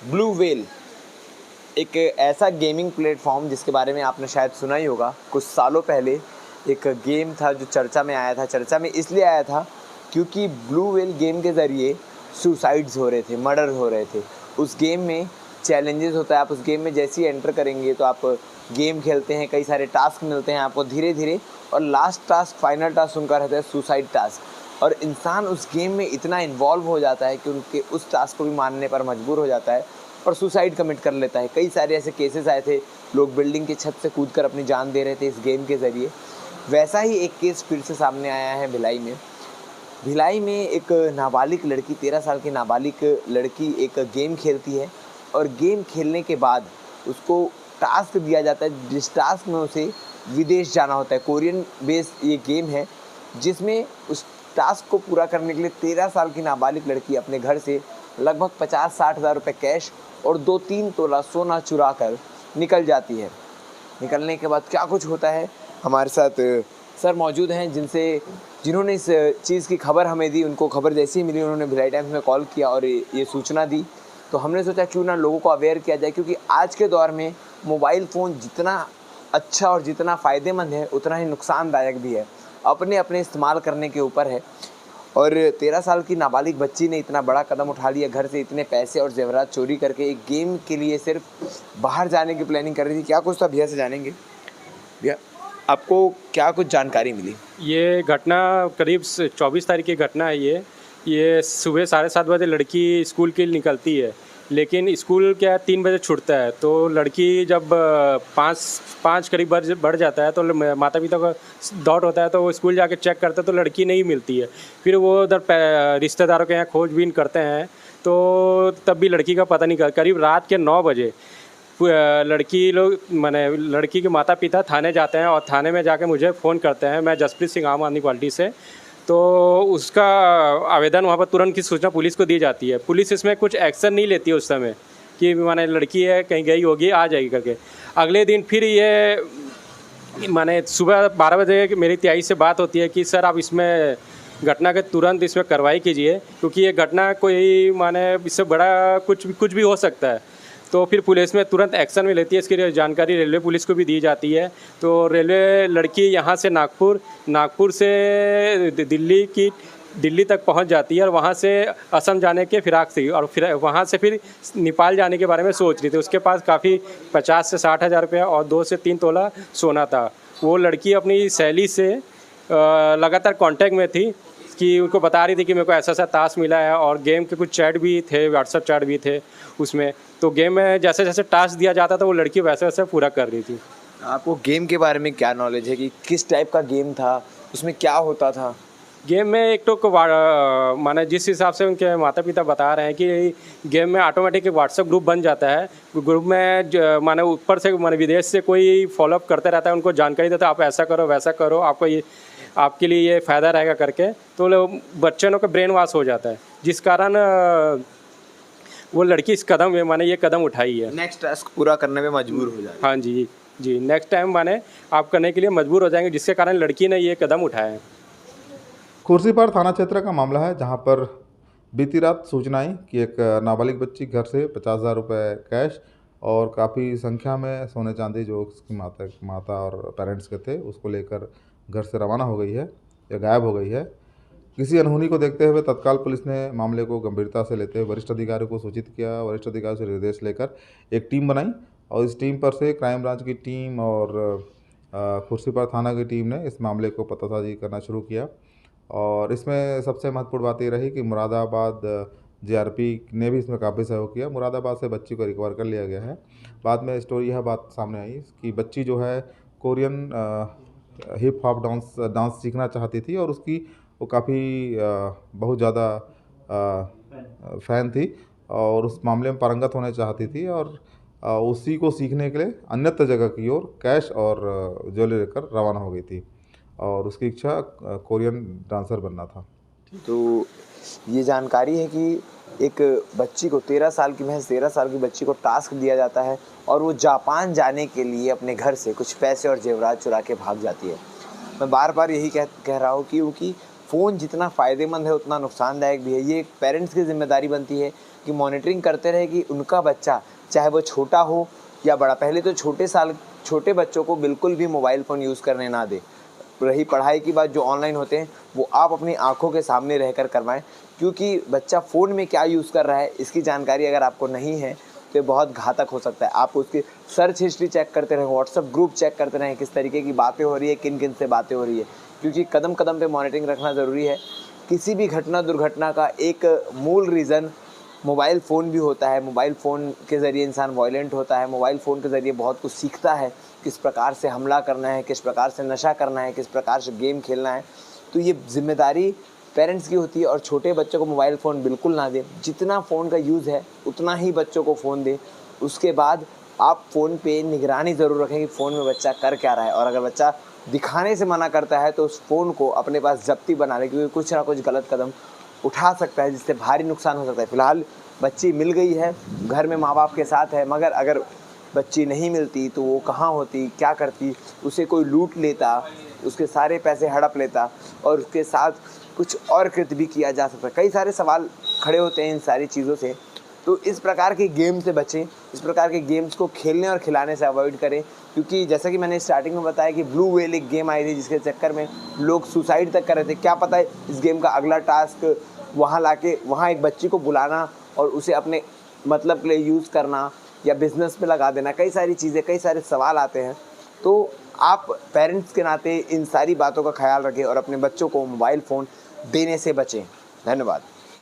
Blue whale एक ऐसा gaming platform जिसके बारे में आपने शायद सुना ही होगा। कुछ सालों पहले एक गेम था जो चर्चा में आया था। चर्चा में इसलिए आया था क्योंकि ब्लू व्हेल गेम के ज़रिए सुसाइड्स हो रहे थे, मर्डर हो रहे थे। उस गेम में चैलेंजेस होता है। आप उस गेम में जैसे ही एंटर करेंगे तो आप गेम खेलते हैं, कई सारे टास्क मिलते हैं आपको धीरे धीरे, और लास्ट टास्क, फाइनल टास्क उनका रहता है सुसाइड टास्क। और इंसान उस गेम में इतना इन्वॉल्व हो जाता है कि उनके उस टास्क को भी मानने पर मजबूर हो जाता है और सुसाइड कमिट कर लेता है। कई सारे ऐसे केसेस आए थे, लोग बिल्डिंग की छत से कूदकर अपनी जान दे रहे थे इस गेम के ज़रिए। वैसा ही एक केस फिर से सामने आया है भिलाई में। भिलाई में एक नाबालिग लड़की, 13 साल की नाबालिग लड़की एक गेम खेलती है और गेम खेलने के बाद उसको टास्क दिया जाता है, जिस टास्क में उसे विदेश जाना होता है। कोरियन बेस्ड ये गेम है जिसमें उस टास्क को पूरा करने के लिए 13 साल की नाबालिग लड़की अपने घर से लगभग 50-60 हज़ार रुपये कैश और 2-3 तोला सोना चुरा कर निकल जाती है। निकलने के बाद क्या कुछ होता है, हमारे साथ सर मौजूद हैं जिन्होंने इस चीज़ की खबर हमें दी। उनको खबर जैसे ही मिली उन्होंने भिलाई टाइम्स में कॉल किया और ये सूचना दी। तो हमने सोचा क्यों ना लोगों को अवेयर किया जाए, क्योंकि आज के दौर में मोबाइल फ़ोन जितना अच्छा और जितना फ़ायदेमंद है उतना ही नुकसानदायक भी है। अपने अपने इस्तेमाल करने के ऊपर है। और 13 साल की नाबालिग बच्ची ने इतना बड़ा कदम उठा लिया, घर से इतने पैसे और जेवरात चोरी करके एक गेम के लिए सिर्फ बाहर जाने की प्लानिंग कर रही थी। क्या कुछ था भैया से जानेंगे। भैया, आपको क्या कुछ जानकारी मिली? ये घटना करीब 24 तारीख की घटना है। ये सुबह 7:30 बजे लड़की स्कूल के लिए निकलती है, लेकिन स्कूल क्या 3 बजे छूटता है। तो लड़की जब 5 करीब बढ़ जाता है तो माता पिता का डाउट होता है, तो वो स्कूल जाके चेक करते हैं तो लड़की नहीं मिलती है। फिर वो उधर रिश्तेदारों के यहाँ खोजबीन करते हैं तो तब भी लड़की का पता नहीं। करीब रात के 9 बजे लड़की के माता पिता थाने जाते हैं और थाने में जाके मुझे फ़ोन करते हैं। मैं जसप्रीत सिंह, आम आदमी पार्टी से। तो उसका आवेदन वहाँ पर तुरंत की सूचना पुलिस को दी जाती है। पुलिस इसमें कुछ एक्शन नहीं लेती है उस समय कि लड़की है कहीं गई होगी आ जाएगी करके। अगले दिन फिर ये सुबह 12 बजे मेरी तिहाई से बात होती है कि सर आप इसमें घटना के तुरंत इसमें कार्रवाई कीजिए, क्योंकि ये घटना कोई इससे बड़ा कुछ भी हो सकता है। तो फिर पुलिस में तुरंत एक्शन में लेती है। इसकी जानकारी रेलवे पुलिस को भी दी जाती है। तो रेलवे लड़की यहाँ से नागपुर से दिल्ली तक पहुँच जाती है और वहाँ से असम जाने के फिराक थी, और फिर वहाँ से फिर नेपाल जाने के बारे में सोच रही थी। उसके पास काफ़ी 50 से 60 हज़ार रुपया और 2 से 3 तोला सोना था। वो लड़की अपनी सहेली से लगातार कांटेक्ट में थी कि उनको बता रही थी कि मेरे को ऐसा टास्क मिला है, और गेम के कुछ चैट भी थे, व्हाट्सएप चैट भी थे उसमें। तो गेम में जैसे जैसे टास्क दिया जाता था वो लड़की वैसे वैसे पूरा कर रही थी। आपको गेम के बारे में क्या नॉलेज है कि किस टाइप का गेम था, उसमें क्या होता था? गेम में एक तो जिस हिसाब से उनके माता पिता बता रहे हैं कि गेम में ऑटोमेटिक व्हाट्सएप ग्रुप बन जाता है। ग्रुप में ऊपर से विदेश से कोई फॉलोअप करते रहता है, उनको जानकारी देता है आप ऐसा करो वैसा करो, आपके लिए ये फ़ायदा रहेगा करके। तो बच्चों का ब्रेन वॉश हो जाता है, जिस कारण वो लड़की इस ये कदम उठाई है। नेक्स्ट टास्क पूरा करने में मजबूर हो जाए। हाँ जी, नेक्स्ट टाइम आप करने के लिए मजबूर हो जाएंगे, जिसके कारण लड़की ने ये कदम उठाया है। खुर्सीपार थाना क्षेत्र का मामला है, जहां पर बीती रात सूचना आई कि एक नाबालिग बच्ची घर से 50,000 रुपये कैश और काफ़ी संख्या में सोने चांदी जो उसकी माता और पेरेंट्स के थे उसको लेकर घर से रवाना हो गई है या गायब हो गई है। किसी अनहोनी को देखते हुए तत्काल पुलिस ने मामले को गंभीरता से लेते हुए वरिष्ठ अधिकारियों को सूचित किया। वरिष्ठ अधिकारियों से निर्देश लेकर एक टीम बनाई और इस टीम पर से क्राइम ब्रांच की टीम और खुर्सीपार थाना की टीम ने इस मामले को पतासाजी करना शुरू किया। और इसमें सबसे महत्वपूर्ण बात ये रही कि मुरादाबाद जीआरपी ने भी इसमें काफ़ी सहयोग किया। मुरादाबाद से बच्ची को रिकवर कर लिया गया है। बाद में यह बात सामने आई कि बच्ची जो है कोरियन हिप हॉप डांस सीखना चाहती थी और उसकी वो काफ़ी बहुत ज़्यादा फ़ैन थी और उस मामले में पारंगत होना चाहती थी और उसी को सीखने के लिए अन्यत्र जगह की ओर कैश और ज्वेलरी लेकर रवाना हो गई थी और उसकी इच्छा कोरियन डांसर बनना था। तो ये जानकारी है कि एक बच्ची को 13 साल की बच्ची को टास्क दिया जाता है और वो जापान जाने के लिए अपने घर से कुछ पैसे और जेवरात चुरा के भाग जाती है। मैं बार बार यही कह रहा हूँ कि क्योंकि फ़ोन जितना फ़ायदेमंद है उतना नुकसानदायक भी है। ये एक पेरेंट्स की ज़िम्मेदारी बनती है कि मॉनिटरिंग करते रहे कि उनका बच्चा चाहे वो छोटा हो या बड़ा, पहले तो छोटे बच्चों को बिल्कुल भी मोबाइल फ़ोन यूज़ करने ना दें। रही पढ़ाई की बात, जो ऑनलाइन होते हैं वो आप अपनी आँखों के सामने रहकर करवाएं, क्योंकि बच्चा फ़ोन में क्या यूज़ कर रहा है इसकी जानकारी अगर आपको नहीं है तो ये बहुत घातक हो सकता है। आप उसकी सर्च हिस्ट्री चेक करते रहें, व्हाट्सएप ग्रुप चेक करते रहें, किस तरीके की बातें हो रही है, किन किन से बातें हो रही है, क्योंकि कदम कदम पे मॉनिटरिंग रखना ज़रूरी है। किसी भी घटना दुर्घटना का एक मूल रीज़न मोबाइल फ़ोन भी होता है। मोबाइल फ़ोन के ज़रिए इंसान वायलेंट होता है, मोबाइल फ़ोन के ज़रिए बहुत कुछ सीखता है, किस प्रकार से हमला करना है, किस प्रकार से नशा करना है, किस प्रकार से गेम खेलना है। तो ये ज़िम्मेदारी पेरेंट्स की होती है और छोटे बच्चों को मोबाइल फ़ोन बिल्कुल ना दें। जितना फ़ोन का यूज़ है उतना ही बच्चों को फ़ोन दें। उसके बाद आप फ़ोन पे निगरानी ज़रूर रखें कि फ़ोन में बच्चा कर क्या रहा है, और अगर बच्चा दिखाने से मना करता है तो उस फ़ोन को अपने पास ज़ब्ती बना लें, क्योंकि कुछ ना कुछ गलत कदम उठा सकता है जिससे भारी नुकसान हो सकता है। फ़िलहाल बच्ची मिल गई है, घर में माँ-बाप के साथ है, मगर अगर बच्ची नहीं मिलती तो वो कहाँ होती, क्या करती, उसे कोई लूट लेता, उसके सारे पैसे हड़प लेता और उसके साथ कुछ और कृत्य भी किया जा सकता है। कई सारे सवाल खड़े होते हैं इन सारी चीज़ों से। तो इस प्रकार के गेम से बचें, इस प्रकार के गेम्स को खेलने और खिलाने से अवॉइड करें, क्योंकि जैसा कि मैंने स्टार्टिंग में बताया कि ब्लू व्हेल एक गेम आई थी जिसके चक्कर में लोग सुसाइड तक कर रहे थे। क्या पता है इस गेम का अगला टास्क वहाँ एक बच्ची को बुलाना और उसे अपने मतलब के लिए यूज़ करना या बिज़नेस में लगा देना, कई सारी चीज़ें, कई सारे सवाल आते हैं। तो आप पेरेंट्स के नाते इन सारी बातों का ख्याल रखें और अपने बच्चों को मोबाइल फ़ोन देने से बचें। धन्यवाद।